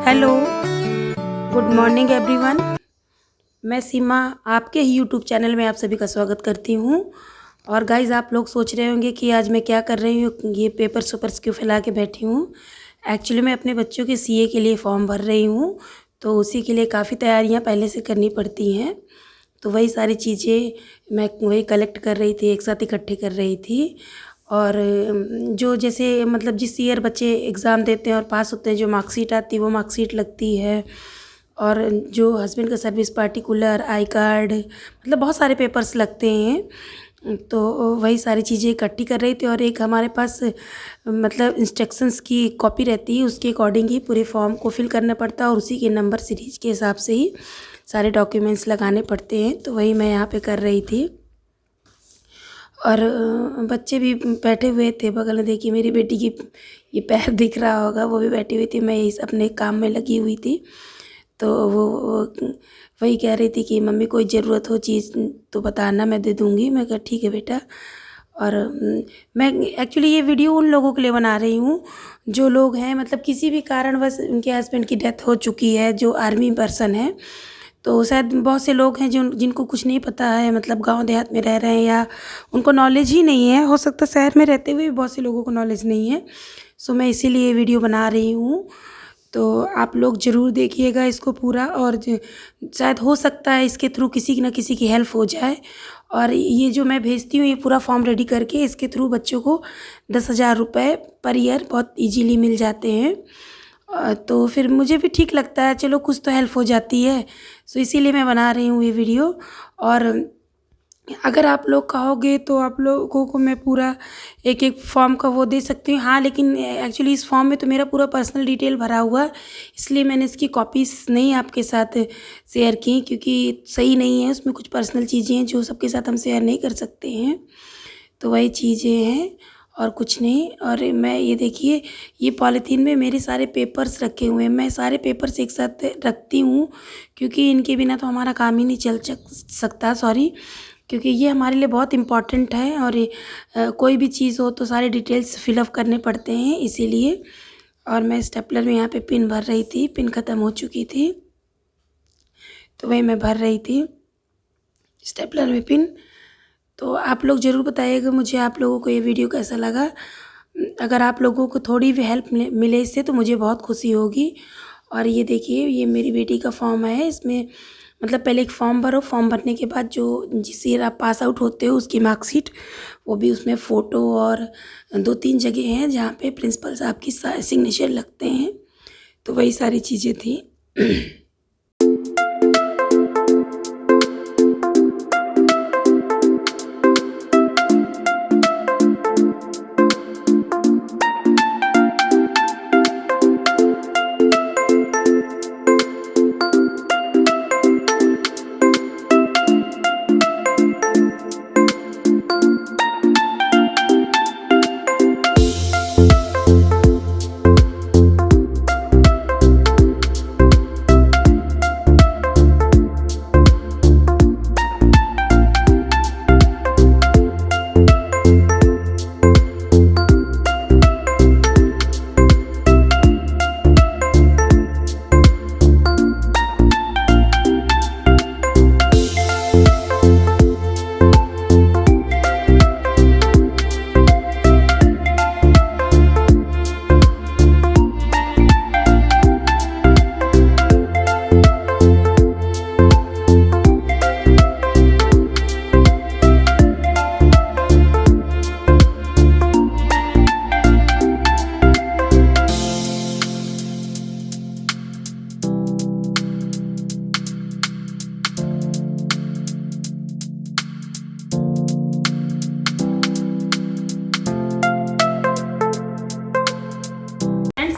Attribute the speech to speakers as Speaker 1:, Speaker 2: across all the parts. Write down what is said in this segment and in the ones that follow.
Speaker 1: Hello, good morning everyone. मैं सीमा आपके ही YouTube channel में आप सभी का स्वागत करती हूँ। और गाइज़, आप लोग सोच रहे होंगे कि आज मैं क्या कर रही हूँ, ये पेपर्स वेपर्स क्यों फैला के बैठी हूँ। एक्चुअली मैं अपने बच्चों के सीए के लिए फॉर्म भर रही हूँ, तो उसी के लिए काफ़ी तैयारियाँ पहले से करनी पड़ती हैं। तो वही सारी चीज़ें मैं वही कलेक्ट कर रही थी, एक साथ इकट्ठे कर रही थी। और जो जैसे मतलब जिस ईयर बच्चे एग्ज़ाम देते हैं और पास होते हैं, जो मार्कशीट आती है वो मार्कशीट लगती है। और जो हस्बैंड का सर्विस पार्टिकुलर, आई कार्ड, मतलब बहुत सारे पेपर्स लगते हैं। तो वही सारी चीज़ें इकट्ठी कर रही थी। और एक हमारे पास मतलब इंस्ट्रक्शंस की कॉपी रहती है, उसके अकॉर्डिंग ही पूरे फॉर्म को फिल करना पड़ता है और उसी के नंबर सीरीज के हिसाब से ही सारे डॉक्यूमेंट्स लगाने पड़ते हैं। तो वही मैं यहाँ पे कर रही थी। और बच्चे भी बैठे हुए थे बगल में। देखिए मेरी बेटी की ये पैर दिख रहा होगा, वो भी बैठी हुई थी, मैं इस अपने काम में लगी हुई थी। तो वो वही कह रही थी कि मम्मी कोई ज़रूरत हो चीज़ तो बताना, मैं दे दूँगी। मैं कहा ठीक है बेटा। और मैं एक्चुअली ये वीडियो उन लोगों के लिए बना रही हूँ जो लोग हैं मतलब किसी भी कारणवश उनके हस्बैंड की डेथ हो चुकी है, जो आर्मी पर्सन है। तो शायद बहुत से लोग हैं जिनको कुछ नहीं पता है, मतलब गांव देहात में रह रहे हैं या उनको नॉलेज ही नहीं है। हो सकता है शहर में रहते हुए भी बहुत से लोगों को नॉलेज नहीं है। सो मैं इसीलिए ये वीडियो बना रही हूँ। तो आप लोग ज़रूर देखिएगा इसको पूरा। और शायद हो सकता है इसके थ्रू किसी न किसी की हेल्प हो जाए। और ये जो मैं भेजती हूँ ये पूरा फॉर्म रेडी करके, इसके थ्रू बच्चों को 10,000 रुपये पर ईयर बहुत इजीली मिल जाते हैं। तो फिर मुझे भी ठीक लगता है, चलो कुछ तो हेल्प हो जाती है। सो इसीलिए मैं बना रही हूँ ये वीडियो। और अगर आप लोग कहोगे तो आप लोगों को मैं पूरा एक एक फॉर्म का वो दे सकती हूँ। हाँ, लेकिन एक्चुअली इस फॉर्म में तो मेरा पूरा पर्सनल डिटेल भरा हुआ है, इसलिए मैंने इसकी कॉपीज़ नहीं आपके साथ शेयर की, क्योंकि सही नहीं है। उसमें कुछ पर्सनल चीज़ें हैं जो सबके साथ हम शेयर नहीं कर सकते हैं। तो वही चीज़ें हैं और कुछ नहीं। और मैं ये देखिए, ये पॉलीथीन में मेरे सारे पेपर्स रखे हुए हैं। मैं सारे पेपर्स एक साथ रखती हूँ क्योंकि इनके बिना तो हमारा काम ही नहीं चल सकता। सॉरी, क्योंकि ये हमारे लिए बहुत इम्पॉर्टेंट है। और कोई भी चीज़ हो तो सारे डिटेल्स फिलअप करने पड़ते हैं, इसीलिए। और मैं स्टेपलर में यहाँ पे पिन भर रही थी, पिन ख़त्म हो चुकी थी तो वही मैं भर रही थी स्टेपलर में पिन। तो आप लोग ज़रूर बताइएगा मुझे आप लोगों को ये वीडियो कैसा लगा। अगर आप लोगों को थोड़ी भी हेल्प मिले इससे तो मुझे बहुत खुशी होगी। और ये देखिए, ये मेरी बेटी का फॉर्म है। इसमें मतलब पहले एक फॉर्म भरो, फॉर्म भरने के बाद जो जिस ईयर आप पास आउट होते हो उसकी मार्कशीट, वो भी उसमें फ़ोटो, और 2-3 जगह हैं जहाँ पे प्रिंसिपल साहब की सिग्नेचर लगते हैं। तो वही सारी चीज़ें थी।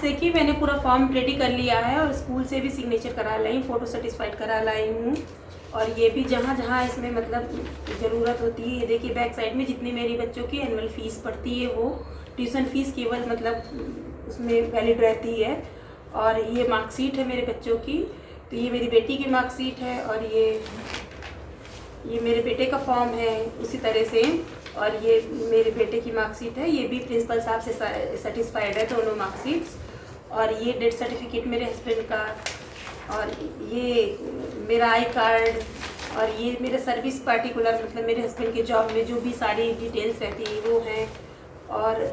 Speaker 1: देखिए मैंने पूरा फॉर्म रेडी कर लिया है और स्कूल से भी सिग्नेचर करा लाई, फ़ोटो सर्टिफाइड करा लाई हूँ। और ये भी जहाँ जहाँ इसमें मतलब ज़रूरत होती है, ये देखिए बैक साइड में जितनी मेरी बच्चों की एनुअल फ़ीस पड़ती है वो ट्यूशन फ़ीस केवल मतलब उसमें वैलिड रहती है। और ये मार्कशीट है मेरे बच्चों की, तो ये मेरी बेटी की मार्कशीट है। और ये मेरे बेटे का फॉर्म है उसी तरह से। और ये मेरे बेटे की मार्कशीट है, ये भी प्रिंसिपल साहब से सेटिस्फाइड है दोनों मार्कशीट्स। और ये डेथ सर्टिफिकेट मेरे हस्बैंड का, और ये मेरा आई कार्ड, और ये मेरा सर्विस पार्टिकुलर, मतलब मेरे हस्बैंड के जॉब में जो भी सारी डिटेल्स रहती है वो हैं। और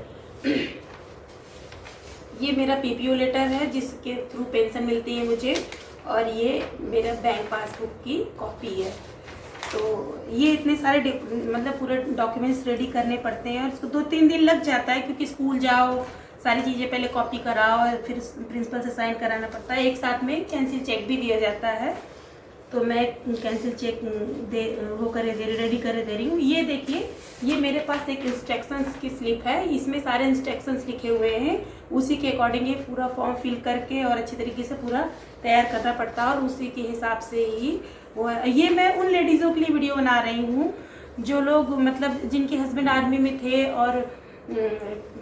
Speaker 1: ये मेरा पीपीओ लेटर है जिसके थ्रू पेंशन मिलती है मुझे, और ये मेरा बैंक पासबुक की कॉपी है। तो ये इतने सारे मतलब पूरे डॉक्यूमेंट्स रेडी करने पड़ते हैं और इसको 2-3 दिन लग जाता है, क्योंकि स्कूल जाओ, सारी चीज़ें पहले कॉपी कराओ और फिर प्रिंसिपल से साइन कराना पड़ता है। एक साथ में कैंसिल चेक भी दिया जाता है, तो मैं कैंसिल चेक रेडी करे दे रही हूँ। ये देखिए, ये मेरे पास एक इंस्ट्रक्शंस की स्लिप है, इसमें सारे इंस्ट्रक्शंस लिखे हुए हैं। उसी के अकॉर्डिंग ये पूरा फॉर्म फिल करके और अच्छी तरीके से पूरा तैयार करना पड़ता है, और उसी के हिसाब से ही वो ये मैं उन लेडीज़ों के लिए वीडियो बना रही हूँ जो लोग मतलब जिनके हस्बैंड आर्मी में थे और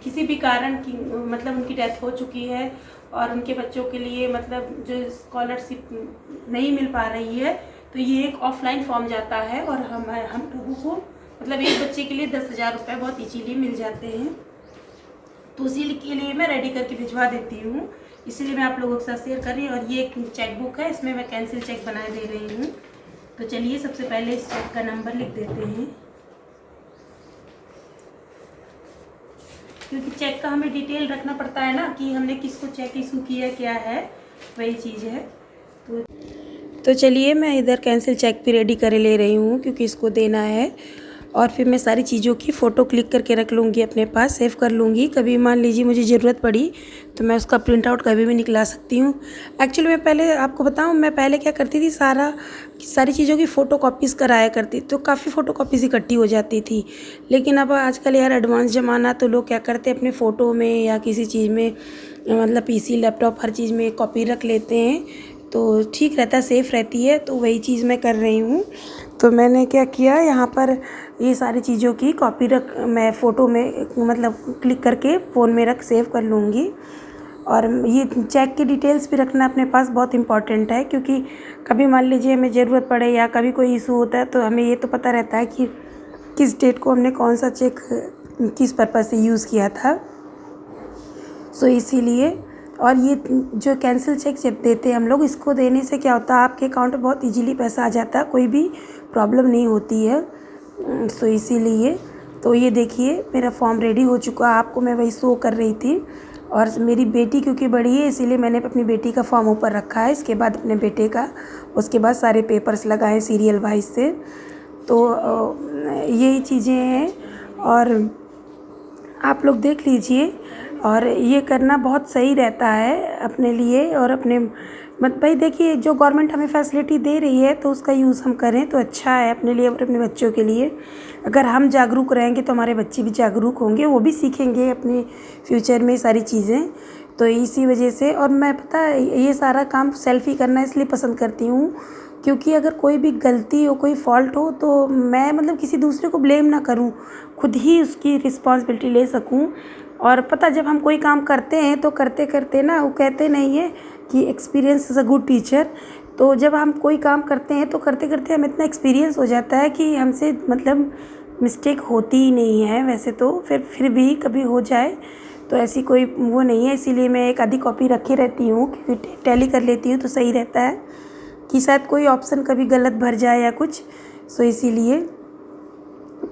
Speaker 1: किसी भी कारण की मतलब उनकी डेथ हो चुकी है, और उनके बच्चों के लिए मतलब जो स्कॉलरशिप नहीं मिल पा रही है, तो ये एक ऑफलाइन फॉर्म जाता है और हम लोगों को मतलब एक बच्चे के लिए 10,000 रुपये बहुत इजीली मिल जाते हैं। तो उसी के लिए मैं रेडी करके भिजवा देती हूँ, इसीलिए मैं आप लोगों के साथ शेयर कर रही हूँ। और ये एक चेक बुक है, इसमें मैं कैंसिल चेक बना दे रही हूँ। तो चलिए सबसे पहले इस चेक का नंबर लिख देते हैं, क्योंकि चेक का हमें डिटेल रखना पड़ता है ना कि हमने किसको चेक इशू किया, क्या है, वही चीज़ है। तो चलिए मैं इधर कैंसिल चेक भी रेडी कर ले रही हूँ, क्योंकि इसको देना है। और फिर मैं सारी चीज़ों की फ़ोटो क्लिक करके रख लूँगी, अपने पास सेव कर लूँगी। कभी मान लीजिए मुझे ज़रूरत पड़ी तो मैं उसका प्रिंट आउट कभी भी निकला सकती हूँ। एक्चुअली मैं पहले आपको बताऊँ, मैं पहले क्या करती थी, सारी चीज़ों की फ़ोटो कॉपीज़ कराया करती, तो काफ़ी फ़ोटो कॉपीज़ इकट्ठी हो जाती थी। लेकिन अब आजकल यार एडवांस ज़माना, तो लोग क्या करते हैं अपने फ़ोटो में या किसी चीज़ में मतलब पीसी, लैपटॉप, हर चीज़ में कॉपी रख लेते हैं, तो ठीक रहता है, सेफ़ रहती है। तो वही चीज़ मैं कर रही हूँ। तो मैंने क्या किया, यहाँ पर ये सारी चीज़ों की कॉपी मैं फ़ोटो में मतलब क्लिक करके फ़ोन में सेव कर लूँगी। और ये चेक की डिटेल्स भी रखना अपने पास बहुत इम्पॉर्टेंट है, क्योंकि कभी मान लीजिए हमें ज़रूरत पड़े या कभी कोई इशू होता है, तो हमें ये तो पता रहता है कि किस डेट को हमने कौन सा चेक किस पर्पज़ से यूज़ किया था। सो इसीलिए, और ये जो कैंसिल चेक जब देते हैं हम लोग, इसको देने से क्या होता है, आपके अकाउंट में बहुत इजीली पैसा आ जाता है, कोई भी प्रॉब्लम नहीं होती है। सो इसीलिए, तो ये देखिए मेरा फॉर्म रेडी हो चुका, आपको मैं वही शो कर रही थी। और मेरी बेटी क्योंकि बड़ी है, इसीलिए मैंने अपनी बेटी का फॉर्म ऊपर रखा है, इसके बाद अपने बेटे का, उसके बाद सारे पेपर्स लगाए सीरियल वाइज से। तो यही चीज़ें हैं, और आप लोग देख लीजिए। और ये करना बहुत सही रहता है अपने लिए, और अपने भाई देखिए, जो गवर्नमेंट हमें फैसिलिटी दे रही है तो उसका यूज़ हम करें तो अच्छा है अपने लिए और अपने बच्चों के लिए। अगर हम जागरूक रहेंगे तो हमारे बच्चे भी जागरूक होंगे, वो भी सीखेंगे अपने फ्यूचर में सारी चीज़ें। तो इसी वजह से, और मैं पता है ये सारा काम सेल्फ़ी करना इसलिए पसंद करती हूँ, क्योंकि अगर कोई भी गलती हो, कोई फॉल्ट हो, तो मैं मतलब किसी दूसरे को ब्लेम ना करूँ, खुद ही उसकी रिस्पॉन्सिबिलिटी ले सकूँ। और पता, जब हम कोई काम करते हैं तो करते करते ना, वो कहते नहीं है कि experience is a good teacher. तो जब हम कोई काम करते हैं तो करते करते हमें इतना एक्सपीरियंस हो जाता है कि हमसे मतलब मिस्टेक होती ही नहीं है वैसे तो, फिर भी कभी हो जाए तो ऐसी कोई वो नहीं है। इसीलिए मैं एक आधी कॉपी रखे रहती हूँ, क्योंकि टैली कर लेती हूँ तो सही रहता है कि शायद कोई ऑप्शन कभी गलत भर जाए या कुछ। सो इसीलिए,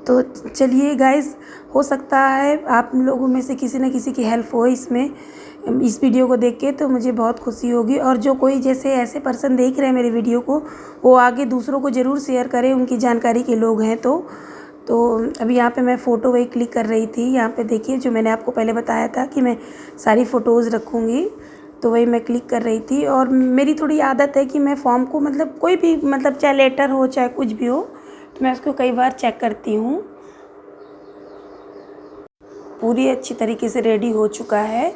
Speaker 1: तो चलिए गाइस, हो सकता है आप लोगों में से किसी न किसी की हेल्प हो इसमें, इस वीडियो को देख के, तो मुझे बहुत खुशी होगी। और जो कोई जैसे ऐसे पर्सन देख रहे हैं मेरे वीडियो को, वो आगे दूसरों को ज़रूर शेयर करें, उनकी जानकारी के लोग हैं तो अभी यहाँ पे मैं फ़ोटो वही क्लिक कर रही थी। यहाँ पे देखिए, जो मैंने आपको पहले बताया था कि मैं सारी फ़ोटोज़ रखूँगी, तो वही मैं क्लिक कर रही थी। और मेरी थोड़ी आदत है कि मैं फॉर्म को मतलब कोई भी मतलब चाहे लेटर हो चाहे कुछ भी हो, तो मैं उसको कई बार चेक करती हूँ। पूरी अच्छी तरीके से रेडी हो चुका है।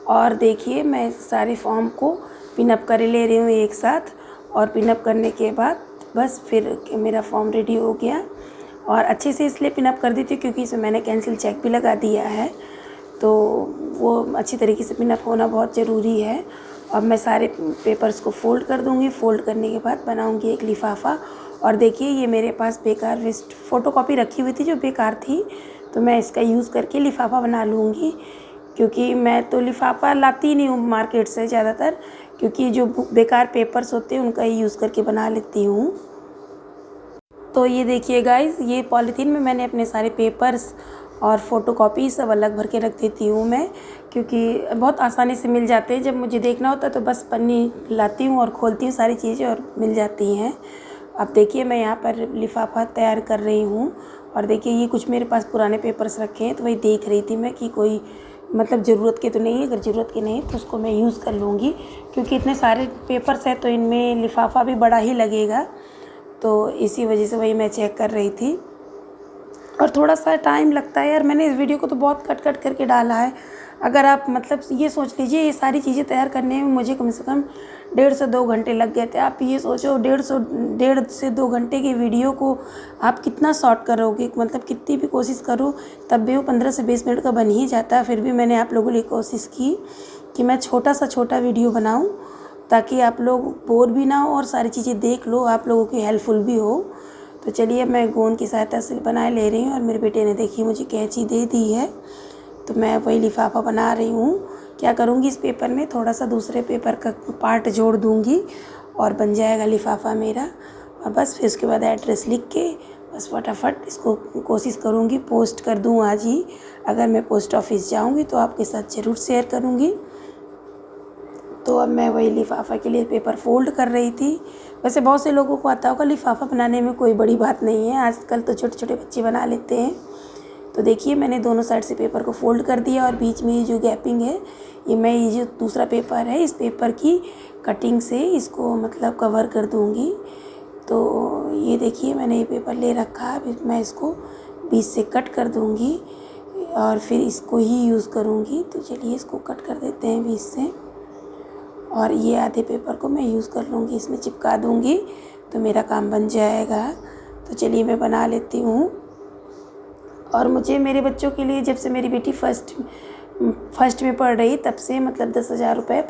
Speaker 1: और देखिए, मैं सारे फॉर्म को पिनअप कर ले रही हूँ एक साथ, और पिनअप करने के बाद बस फिर मेरा फॉर्म रेडी हो गया। और अच्छे से इसलिए पिनअप कर दी थी क्योंकि इसमें मैंने कैंसिल चेक भी लगा दिया है, तो वो अच्छी तरीके से पिनअप होना बहुत ज़रूरी है। अब मैं सारे पेपर्स को फ़ोल्ड कर दूँगी, फ़ोल्ड करने के बाद बनाऊँगी एक लिफाफा। और देखिए, ये मेरे पास बेकार वेस्ट फ़ोटोकॉपी रखी हुई थी जो बेकार थी, तो मैं इसका यूज़ करके लिफाफा बना लूँगी। क्योंकि मैं तो लिफाफा लाती नहीं हूँ मार्केट से ज़्यादातर, क्योंकि जो बेकार पेपर्स होते हैं उनका ही यूज़ करके बना लेती हूँ। तो ये देखिए गाइस, ये पॉलीथीन में मैंने अपने सारे पेपर्स और फ़ोटोकॉपी सब अलग भर के रख देती हूँ मैं, क्योंकि बहुत आसानी से मिल जाते हैं। जब मुझे देखना होता है तो बस पन्नी लाती हूँ और खोलती हूँ सारी चीज़ें और मिल जाती हैं। अब देखिए मैं यहाँ पर लिफाफा तैयार कर रही हूँ और देखिए ये कुछ मेरे पास पुराने पेपर्स रखे हैं, तो वही देख रही थी मैं कि कोई मतलब ज़रूरत के तो नहीं है। अगर ज़रूरत के नहीं तो उसको मैं यूज़ कर लूँगी, क्योंकि इतने सारे पेपर्स हैं तो इनमें लिफाफा भी बड़ा ही लगेगा। तो इसी वजह से वही मैं चेक कर रही थी। और थोड़ा सा टाइम लगता है यार, मैंने इस वीडियो को तो बहुत कट कट करके डाला है। अगर आप मतलब ये सोच लीजिए, ये सारी चीज़ें तैयार करने में मुझे कम से कम 1.5 से 2 घंटे लग गए थे। आप ये सोचो 1.5 से 2 घंटे की वीडियो को आप कितना शॉर्ट करोगे, मतलब कितनी भी कोशिश करो तब भी वो 15 से 20 मिनट का बन ही जाता है। फिर भी मैंने आप लोगों के लिए कोशिश की कि मैं छोटा सा छोटा वीडियो बनाऊँ, ताकि आप लोग बोर भी ना हो और सारी चीज़ें देख लो, आप लोगों की हेल्पफुल भी हो। तो चलिए मैं गोंद की सहायता से बना ले रही हूँ और मेरे बेटे ने देखिए मुझे कैंची दे दी है, तो मैं वही लिफाफा बना रही हूँ। क्या करूँगी, इस पेपर में थोड़ा सा दूसरे पेपर का पार्ट जोड़ दूँगी और बन जाएगा लिफाफा मेरा। और बस फिर उसके बाद एड्रेस लिख के बस फटाफट इसको कोशिश करूँगी पोस्ट कर दूँ आज ही। अगर मैं पोस्ट ऑफिस जाऊँगी तो आपके साथ ज़रूर शेयर करूँगी। तो अब मैं वही लिफाफा के लिए पेपर फ़ोल्ड कर रही थी। वैसे बहुत से लोगों को आता होगा, लिफाफा बनाने में कोई बड़ी बात नहीं है, आजकल तो छोटे छोटे बच्चे बना लेते हैं। तो देखिए मैंने दोनों साइड से पेपर को फ़ोल्ड कर दिया और बीच में ये जो गैपिंग है, ये जो दूसरा पेपर है, इस पेपर की कटिंग से इसको मतलब कवर कर दूँगी। तो ये देखिए मैंने ये पेपर ले रखा है, अभी मैं इसको बीच से कट कर दूँगी और फिर इसको ही यूज़ करूँगी। तो चलिए इसको कट कर देते हैं बीच से, और ये आधे पेपर को मैं यूज़ कर लूँगी, इसमें चिपका दूँगी तो मेरा काम बन जाएगा। तो चलिए मैं बना लेती हूँ। और मुझे मेरे बच्चों के लिए, जब से मेरी बेटी फर्स्ट में पढ़ रही तब से मतलब 10,000 रुपये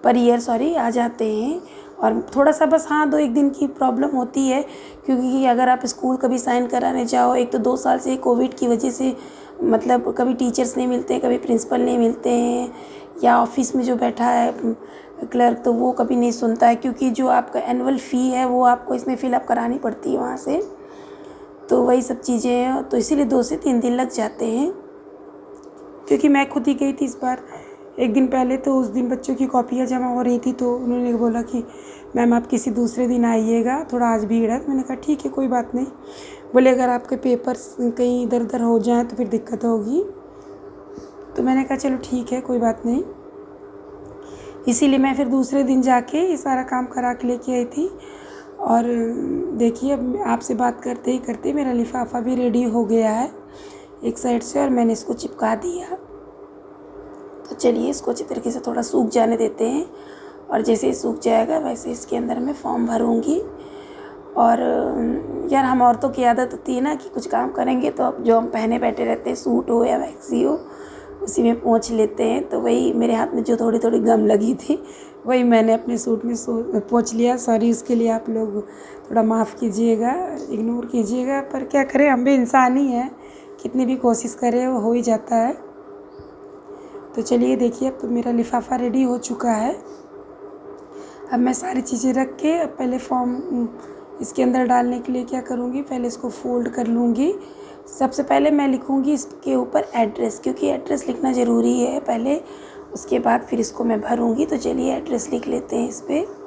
Speaker 1: पर ईयर आ जाते हैं। और थोड़ा सा बस हाँ 2-1 दिन की प्रॉब्लम होती है, क्योंकि अगर आप स्कूल कभी साइन कराने जाओ, एक तो 2 साल से कोविड की वजह से मतलब कभी टीचर्स नहीं मिलते हैं, कभी प्रिंसिपल नहीं मिलते हैं, या ऑफिस में जो बैठा है क्लर्क तो वो कभी नहीं सुनता है, क्योंकि जो आपका एनुअल फ़ी है वो आपको इसमें फ़िलअप करानी पड़ती है वहाँ से। तो वही सब चीज़ें हैं, तो इसीलिए 2 से 3 दिन लग जाते हैं। क्योंकि मैं खुद ही गई थी इस बार 1 दिन पहले, तो उस दिन बच्चों की कॉपियाँ जमा हो रही थी, तो उन्होंने बोला कि मैम आप किसी दूसरे दिन आइएगा, थोड़ा आज भीड़ है। तो मैंने कहा ठीक है कोई बात नहीं। बोले अगर आपके पेपर्स कहीं इधर उधर हो जाएँ तो फिर दिक्कत होगी। तो मैंने कहा चलो ठीक है कोई बात नहीं। इसीलिए मैं फिर दूसरे दिन जाके ये सारा काम करा के लेके आई थी। और देखिए अब आपसे बात करते ही करते मेरा लिफाफा भी रेडी हो गया है एक साइड से, और मैंने इसको चिपका दिया। तो चलिए इसको अच्छी तरीके से थोड़ा सूख जाने देते हैं, और जैसे ही सूख जाएगा वैसे इसके अंदर मैं फॉर्म भरूँगी। और यार हम औरतों की आदत होती है ना कि कुछ काम करेंगे तो अब जो हम पहने बैठे रहते हैं, सूट हो या मैक्सी हो, उसी में पोंछ लेते हैं। तो वही मेरे हाथ में जो थोड़ी थोड़ी गम लगी थी वही मैंने अपने सूट में पोंछ लिया। सॉरी उसके लिए, आप लोग थोड़ा माफ़ कीजिएगा, इग्नोर कीजिएगा, पर क्या करें हम भी इंसान ही हैं, कितनी भी कोशिश करें वो हो ही जाता है। तो चलिए देखिए अब तो मेरा लिफाफा रेडी हो चुका है। अब मैं सारी चीज़ें रख के अब पहले फॉर्म इसके अंदर डालने के लिए क्या करूँगी, पहले इसको फ़ोल्ड कर लूँगी। सबसे पहले मैं लिखूँगी इसके ऊपर एड्रेस, क्योंकि एड्रेस लिखना ज़रूरी है पहले, उसके बाद फिर इसको मैं भरूँगी। तो चलिए एड्रेस लिख लेते हैं इस पर।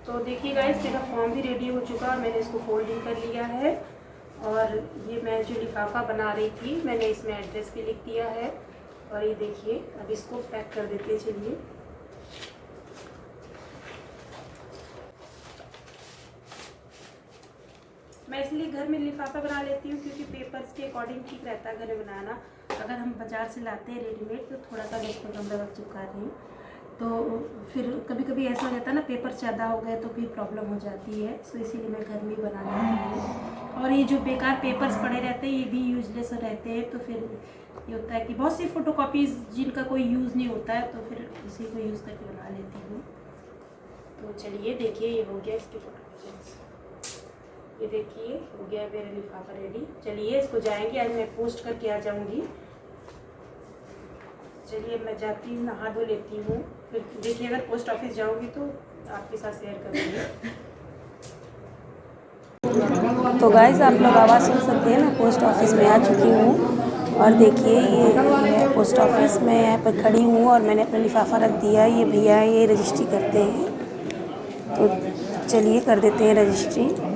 Speaker 1: तो देखिए गाइस मेरा फॉर्म भी रेडी हो चुका है, मैंने इसको फोल्डिंग कर लिया है। और ये मैं जो लिफाफा बना रही थी मैंने इसमें एड्रेस भी लिख दिया है। और ये देखिए अब इसको पैक कर देते हैं। चलिए मैं इसलिए घर में लिफाफा बना लेती हूँ क्योंकि पेपर्स के अकॉर्डिंग ठीक रहता है घर में बनाना। अगर हम बाज़ार से लाते हैं रेडीमेड तो थोड़ा सा देखो गंदा वक्त चिपका रही हूँ, तो फिर कभी कभी ऐसा हो जाता है ना, पेपर ज़्यादा हो गए तो फिर प्रॉब्लम हो जाती है, तो इसीलिए मैं घर में ही बना लेती हूँ। और ये जो बेकार पेपर्स पड़े रहते हैं ये भी यूजलेस रहते हैं, तो फिर ये होता है कि बहुत सी फ़ोटोकॉपीज़ जिनका कोई यूज़ नहीं होता है, तो फिर उसी को यूज़ करके बना लेती हूँ। तो चलिए देखिए, ये हो गया इसकी फ़ोटो। ये देखिए हो गया मेरा लिफाफा रेडी। चलिए इसको जाएंगे, आज मैं पोस्ट करके आ जाऊंगी। चलिए मैं जाती हूँ, नहा धो लेती हूँ, फिर देखिए अगर पोस्ट ऑफिस जाऊंगी तो आपके साथ शेयर करूँगी। तो गाइस आप लोग आवाज़ सुन सकते हैं, मैं पोस्ट ऑफिस में आ चुकी हूँ। और देखिए ये है पोस्ट ऑफिस, मैं यहाँ पर खड़ी हूँ और मैंने अपना लिफाफा रख दिया। ये भैया ये रजिस्ट्री करते हैं, तो चलिए कर देते हैं रजिस्ट्री।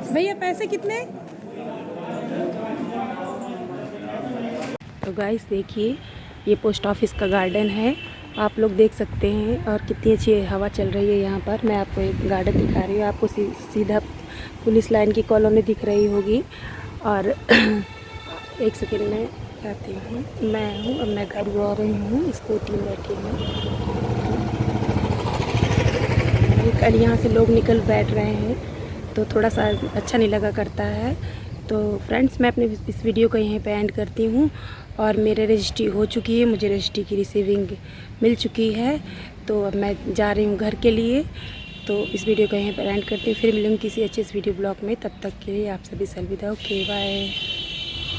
Speaker 1: भैया पैसे कितने? तो गाइस देखिए ये पोस्ट ऑफिस का गार्डन है, आप लोग देख सकते हैं। और कितनी अच्छी हवा चल रही है यहाँ पर। मैं आपको एक गार्डन दिखा रही हूँ, आपको सीधा पुलिस लाइन की कॉलोनी दिख रही होगी। और एक सेकेंड में आती हूँ, मैं गाड़ी आ रही हूँ, स्कूटी में बैठी हूँ। कल यहाँ से लोग निकल बैठ रहे हैं तो थोड़ा सा अच्छा नहीं लगा करता है। तो फ्रेंड्स मैं अपने इस वीडियो को यहीं पे एंड करती हूँ। और मेरे रजिस्ट्री हो चुकी है, मुझे रजिस्ट्री की रिसीविंग मिल चुकी है, तो अब मैं जा रही हूँ घर के लिए। तो इस वीडियो को यहीं पर एंड करती हूँ, फिर मिलूँगी किसी अच्छे वीडियो ब्लॉग में। तब तक के लिए आप सभी से अलविदा, ओके बाय।